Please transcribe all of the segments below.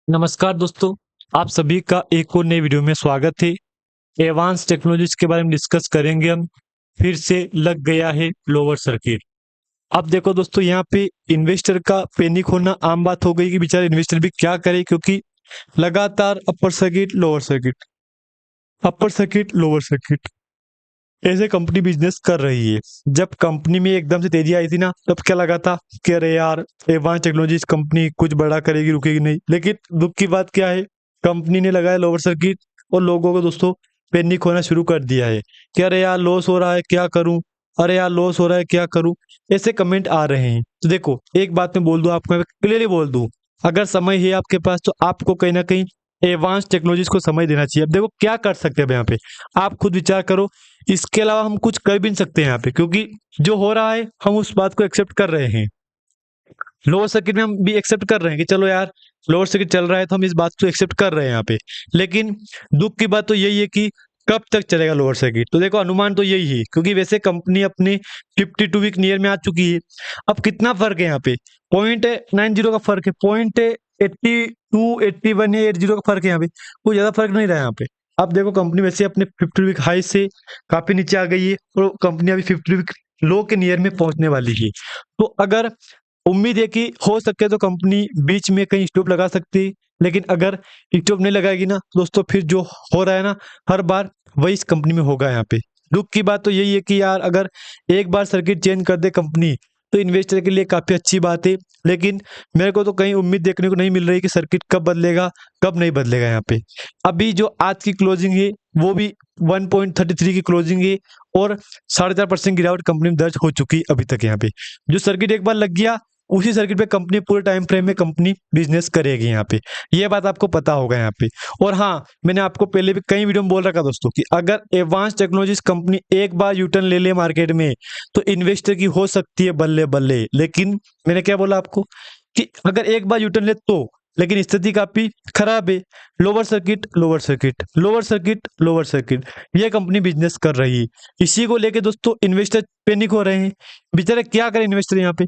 नमस्कार दोस्तों, आप सभी का एक और नए वीडियो में स्वागत है। एडवांस टेक्नोलॉजीज के बारे में डिस्कस करेंगे हम। फिर से लग गया है लोअर सर्किट। अब देखो दोस्तों, यहाँ पे इन्वेस्टर का पैनिक होना आम बात हो गई कि बेचारे इन्वेस्टर भी क्या करे, क्योंकि लगातार upper circuit lower circuit, upper circuit lower circuit ऐसे कंपनी बिजनेस कर रही है। जब कंपनी में एकदम से तेजी आई थी ना, तब क्या लगा था कि अरे यार, एडवांस टेक्नोलॉजीज कंपनी कुछ बड़ा करेगी, रुकेगी नहीं। लेकिन दुख की बात क्या है, कंपनी ने लगाया लोअर सर्किट और लोगों को दोस्तों पैनिक होना शुरू कर दिया है कि अरे यार लॉस हो रहा है क्या करूं, अरे यार लॉस हो रहा है क्या करूं। ऐसे कमेंट आ रहे हैं। तो देखो, एक बात मैं बोल दूं आपको, क्लियरली बोल दूं, अगर समय है आपके पास तो आपको कहीं ना कहीं एडवांस टेक्नोलॉजीज को समय देना चाहिए। अब देखो क्या कर सकते हैं अब यहाँ पे, आप खुद विचार करो। इसके अलावा हम कुछ कर भी नहीं सकते यहाँ पे, क्योंकि जो हो रहा है हम उस बात को एक्सेप्ट कर रहे हैं। लोअर सर्किट में हम भी एक्सेप्ट कर रहे हैं कि चलो यार, लोअर सर्किट चल रहा है तो हम इस बात को एक्सेप्ट कर रहे हैं यहाँ पे। लेकिन दुख की बात तो यही है कि कब तक चलेगा लोअर सर्किट। तो देखो, अनुमान तो यही है, क्योंकि वैसे कंपनी अपने 52 वीक नियर में आ चुकी है। अब कितना फर्क है यहाँ पे, 0.90 का फर्क है, 0.82 81 या 80 का फर्क है यहाँ पे। कोई ज्यादा फर्क नहीं रहा यहाँ पे। अब देखो, कंपनी वैसे अपने 50 वीक हाई से काफी नीचे आ गई है और कंपनी अभी 50 वीक लो के नियर में पहुंचने वाली है। तो अगर उम्मीद है कि हो सके तो कंपनी बीच में कहीं स्टॉप लगा सकती है। लेकिन अगर स्टॉप नहीं लगाएगी ना दोस्तों, फिर जो हो रहा है ना हर बार, वही इस कंपनी में होगा यहाँ पे। दुख की बात तो यही है कि यार, अगर एक बार सर्किट चेंज कर दे कंपनी, तो इन्वेस्टर के लिए काफी अच्छी बात है। लेकिन मेरे को तो कहीं उम्मीद देखने को नहीं मिल रही कि सर्किट कब बदलेगा, कब नहीं बदलेगा यहाँ पे। अभी जो आज की क्लोजिंग है वो भी 1.33 की क्लोजिंग है और 4.5% गिरावट कंपनी में दर्ज हो चुकी है अभी तक यहाँ पे। जो सर्किट एक बार लग गया, उसी सर्किट पे कंपनी पूरे टाइम फ्रेम में कंपनी बिजनेस करेगी यहाँ पे। ये बात आपको पता होगा यहाँ पे। और हाँ, मैंने आपको पहले भी कई वीडियो में बोल रखा दोस्तों कि अगर एडवांस टेक्नोलॉजीज कंपनी एक बार यूटर्न ले ले मार्केट में, तो इन्वेस्टर की हो सकती है बल्ले बल्ले। लेकिन मैंने क्या बोला आपको कि अगर एक बार यूटर्न ले तो, लेकिन स्थिति काफी खराब है। Lower circuit lower circuit lower circuit lower circuit ये कंपनी बिजनेस कर रही है। इसी को लेके दोस्तों इन्वेस्टर पैनिक हो रहे हैं। बेचारे क्या करें इन्वेस्टर यहाँ पे,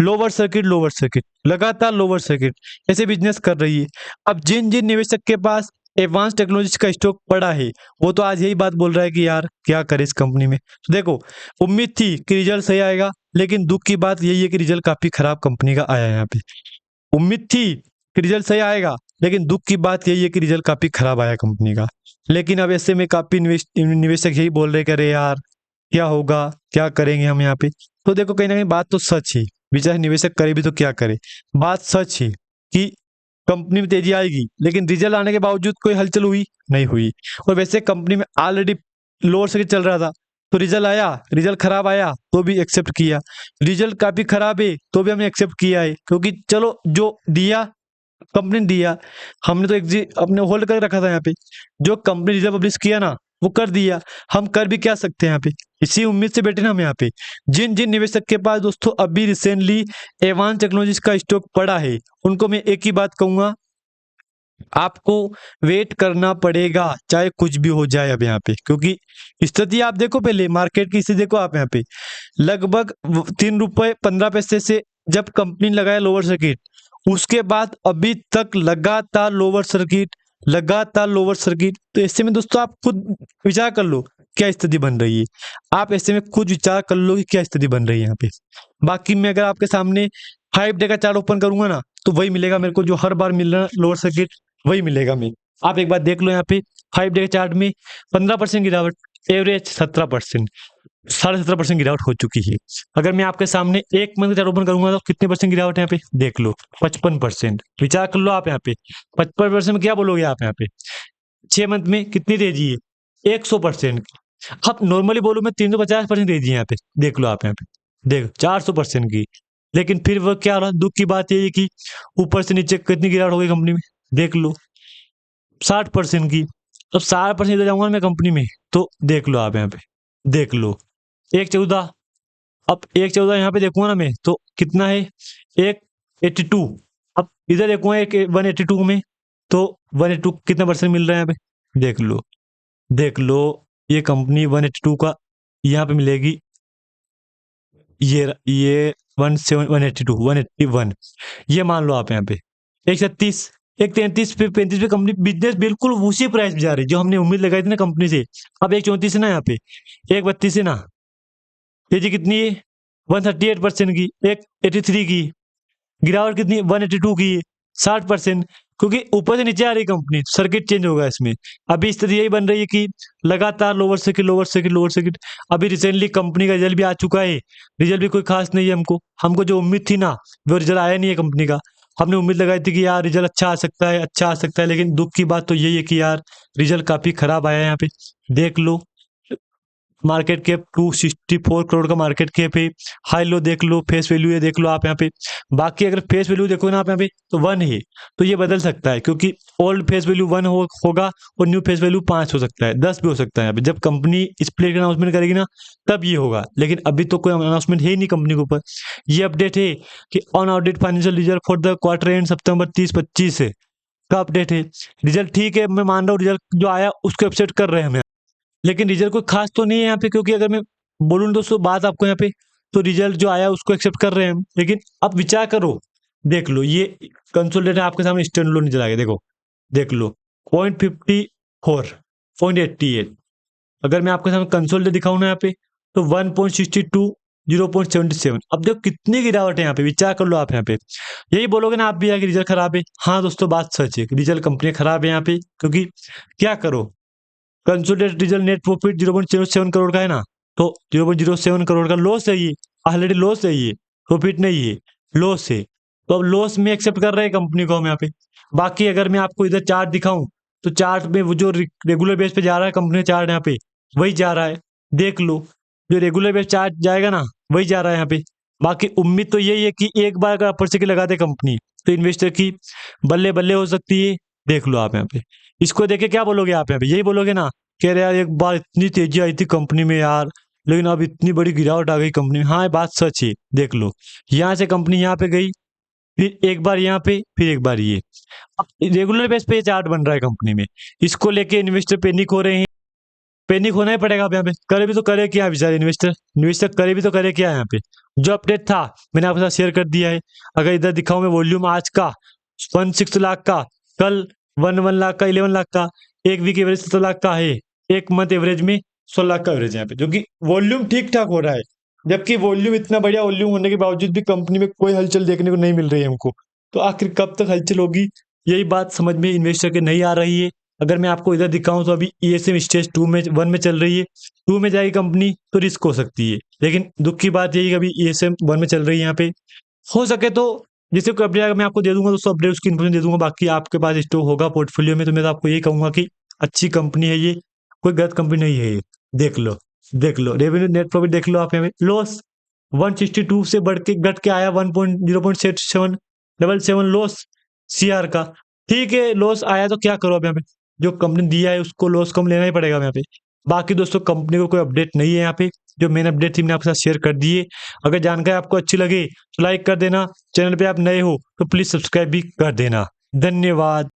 लोअर सर्किट लगातार लोअर सर्किट ऐसे बिजनेस कर रही है। अब जिन जिन निवेशक के पास एडवांस टेक्नोलॉजी का स्टॉक पड़ा है, वो तो आज यही बात बोल रहा है कि यार क्या करे इस कंपनी में। तो देखो, उम्मीद थी कि रिजल्ट सही आएगा, लेकिन दुख की बात यही है कि रिजल्ट काफी खराब कंपनी का आया है यहाँ पे। उम्मीद थी कि रिजल्ट सही आएगा, लेकिन दुख की बात यही है कि रिजल्ट काफी खराब आया कंपनी का। लेकिन अब ऐसे में काफी निवेशक यही बोल रहे कि अरे यार क्या होगा, क्या करेंगे हम यहाँ पे। तो देखो, कहीं ना कहीं बात तो सच है। बेचारे निवेशक करे भी तो क्या करे। बात सच है कि कंपनी में तेजी आएगी, लेकिन रिजल्ट आने के बावजूद कोई हलचल हुई नहीं हुई। और वैसे कंपनी में ऑलरेडी लोअर सर्किट चल रहा था, तो रिजल्ट आया, रिजल्ट खराब आया तो भी एक्सेप्ट किया। रिजल्ट काफी खराब है तो भी हमने एक्सेप्ट किया है, क्योंकि चलो जो दिया कंपनी ने दिया, हमने तो अपने होल्ड कर रखा था यहाँ पे। जो कंपनी रिजल्ट पब्लिश किया ना, वो कर दिया। हम कर भी क्या सकते हैं यहाँ पे, इसी उम्मीद से बैठे ना हम यहाँ पे। जिन जिन निवेशक के पास दोस्तों अभी रिसेंटली एडवांस टेक्नोलॉजीज का स्टॉक पड़ा है, उनको मैं एक ही बात कहूंगा, आपको वेट करना पड़ेगा चाहे कुछ भी हो जाए अब यहाँ पे। क्योंकि स्थिति आप देखो, पहले मार्केट की स्थिति देखो आप यहाँ पे। लगभग 3 रुपए 15 पैसे से जब कंपनी ने लगाया लोअर सर्किट, उसके बाद अभी तक लगातार लोअर सर्किट, लगातार लोअर सर्किट। तो ऐसे में दोस्तों आप खुद विचार कर लो क्या स्थिति बन रही है। आप ऐसे में खुद विचार कर लो कि क्या स्थिति बन रही है यहाँ पे। बाकी मैं अगर आपके सामने 5 डे का चार्ट ओपन करूंगा ना, तो वही मिलेगा मेरे को जो हर बार मिल रहा है लोअर सर्किट, वही मिलेगा। मैं आप एक बार देख लो यहाँ पे 5 डे के चार्ट में 15% गिरावट, एवरेज 17%, 17.5% गिरावट हो चुकी है। अगर मैं आपके सामने 1 मंथ का चार्ट ओपन करूंगा तो कितने परसेंट गिरावट है यहाँ पे देख लो, 55%। विचार कर लो आप यहाँ पे 55% में क्या बोलोगे आप यहाँ पे। 6 मंथ में कितनी तेजी है, 100%। अब नॉर्मली बोलूं मैं 350% तेजी है यहाँ पे, देख लो आप यहाँ पे, देखो 400% की। लेकिन फिर वो क्या रहा, दुख की बात यही है कि ऊपर से नीचे कितनी गिरावट हो गई कंपनी में, देख लो 60% की। अब 60% इधर जाऊंगा मैं कंपनी में, तो देख लो आप यहाँ पे, देख लो 1.14। अब 1.14 यहाँ पे देखूंगा ना मैं, तो कितना है, 1.82। अब इधर देखूंगा एक 1.82 में, तो 1.82 कितना परसेंट मिल रहा है यहाँ पे, देख लो, देख लो। ये कंपनी 182 का यहाँ पे मिलेगी, ये 181, ये मान लो आप यहाँ पे 136। एक 33 पे 35 पे कंपनी बिजनेस बिल्कुल उसी प्राइस में जा रही है जो हमने उम्मीद लगाई थी ना कंपनी से। अब 134 है ना, यहाँ पे 132 है ना, ये जी कितनी है 138% की, 183 की, गिरावट कितनी 182 की है, 60%। क्योंकि ऊपर से नीचे आ रही कंपनी, सर्किट चेंज होगा इसमें। अभी स्थिति यही बन रही है कि लगातार lower circuit lower circuit lower circuit. अभी रिसेंटली कंपनी का रिजल्ट भी आ चुका है, रिजल्ट भी कोई खास नहीं है। हमको हमको जो उम्मीद थी ना, वो रिजल्ट आया नहीं है कंपनी का। हमने उम्मीद लगाई थी कि यार रिजल्ट अच्छा आ सकता है, अच्छा आ सकता है, लेकिन दुख की बात तो यही है कि यार रिजल्ट काफी खराब आया है। यहाँ पे देख लो, मार्केट कैप 264 करोड़ का मार्केट कैप है। हाई लो देख लो, फेस वैल्यू ये देख लो आप यहाँ पे। बाकी अगर फेस वैल्यू देखो ना आप यहाँ पे तो 1 है, तो ये बदल सकता है क्योंकि ओल्ड फेस वैल्यू 1 होगा और न्यू फेस वैल्यू 5 हो सकता है, 10 भी हो सकता है। यहाँ पे जब कंपनी इस प्लेट का अनाउंसमेंट करेगी ना तब ये होगा, लेकिन अभी तो कोई अनाउंसमेंट है ही नहीं कंपनी के ऊपर। ये अपडेट है कि unaudited financial result for the quarter end सितंबर 30-25 है का अपडेट है। रिजल्ट ठीक है, मैं मान रहा हूँ रिजल्ट जो आया उसको एक्सेप्ट कर रहे हैं हम, लेकिन रिजल्ट कोई खास तो नहीं है यहाँ पे। क्योंकि अगर मैं बोलूँ दोस्तों बात आपको यहाँ पे, तो रिजल्ट जो आया उसको एक्सेप्ट कर रहे हैं हम, लेकिन अब विचार करो, देख लो ये कंसोलिडेट आपके सामने स्टैंड लो नीचे आगे देखो, देख लो 0.54, 0.88। अगर मैं आपके सामने कंसोलिडेट दिखाऊँ ना यहाँ पे तो 1.62, 0.77। अब देखो कितनी गिरावट है यहाँ पे, विचार कर लो आप यहाँ पे। यही बोलोगे ना आप भी यार कि रिजल्ट खराब है। हाँ दोस्तों बात सच है, रिजल्ट कंपनी खराब है यहाँ पे, क्योंकि क्या करो, consolidated result net profit 0.07 crore का है ना, तो 0.07 करोड़ का लॉस है ये, ऑलरेडी लॉस है ये, प्रॉफिट नहीं है, लॉस है। तो अब लॉस में एक्सेप्ट कर रहे हैं कंपनी को हम यहाँ पे। बाकी अगर मैं आपको इधर चार्ट दिखाऊं तो चार्ट में वो जो रेगुलर बेस पे जा रहा है कंपनी चार्ट यहाँ पे वही जा रहा है, देख लो। जो रेगुलर बेस चार्ट जाएगा ना वही जा रहा है यहाँ पे। बाकी उम्मीद तो यही है कि एक बार अगर अपर सर्किट लगा दे कंपनी तो इन्वेस्टर की बल्ले बल्ले हो सकती है। देख लो आप यहाँ पे, इसको देखे क्या बोलोगे आप यहाँ पे, यही बोलोगे ना, कह रहे यार एक बार इतनी तेजी आई थी कंपनी में यार, लेकिन अब इतनी बड़ी गिरावट आ गई कंपनी में। हाँ ये बात सच है, देख लो यहाँ से कंपनी यहाँ पे गई, फिर एक बार यहाँ पे, फिर एक बार ये। अब रेगुलर बेस पे ये चार्ट बन रहा है कंपनी में, इसको लेके इन्वेस्टर पैनिक हो रहे हैं। पैनिक होना ही पड़ेगा अब यहाँ पे, करे भी तो करे क्या बेचारे इन्वेस्टर, इन्वेस्टर करे भी तो करे क्या यहाँ पे। जो अपडेट था मैंने आपके साथ शेयर कर दिया है। अगर इधर दिखाऊं मैं वॉल्यूम आज का 16 लाख का, कल 1 लाख का, 11 लाख का, एक वीक एवरेज 17 लाख का है, एक मंथ एवरेज में 16 लाख का एवरेज है यहाँ पे, जो कि वॉल्यूम ठीक ठाक हो रहा है। जबकि वॉल्यूम इतना बढ़िया वॉल्यूम होने के बावजूद भी कंपनी में कोई हलचल देखने को नहीं मिल रही है हमको। तो आखिर कब तक हलचल होगी, यही बात समझ में इन्वेस्टर के नहीं आ रही है। अगर मैं आपको इधर दिखाऊं तो अभी ईएसएम स्टेज 2 में 1 में चल रही है, 2 में जाएगी कंपनी तो रिस्क हो सकती है। लेकिन दुख की बात यही है कि अभी ईएसएम 1 में चल रही है यहाँ पे। हो सके तो जैसे कोई अपडेट अगर मैं आपको दे दूंगा दोस्तों, अपडेट उसकी इन्फॉर्मेशन दे दूंगा। बाकी आपके पास स्टॉक होगा पोर्टफोलियो में तो मैं तो आपको यही कहूंगा कि अच्छी कंपनी है ये, कोई गलत कंपनी नहीं है ये। देख लो, देख लो रेवेन्यू नेट प्रॉफिट देख लो आप यहाँ पे, लॉस 162 से बढ़ के घट के आया 0.77 लॉस सीआर का। ठीक है लॉस आया तो क्या करो अब यहाँ पे, जो कंपनी दिया है उसको लॉस कम लेना ही पड़ेगा यहाँ पे। बाकी दोस्तों कंपनी को कोई अपडेट नहीं है यहाँ पे, जो मेन अपडेट थी मैंने आपके साथ शेयर कर दी है। अगर जानकारी आपको अच्छी लगे तो लाइक कर देना, चैनल पे आप नए हो तो प्लीज सब्सक्राइब भी कर देना। धन्यवाद।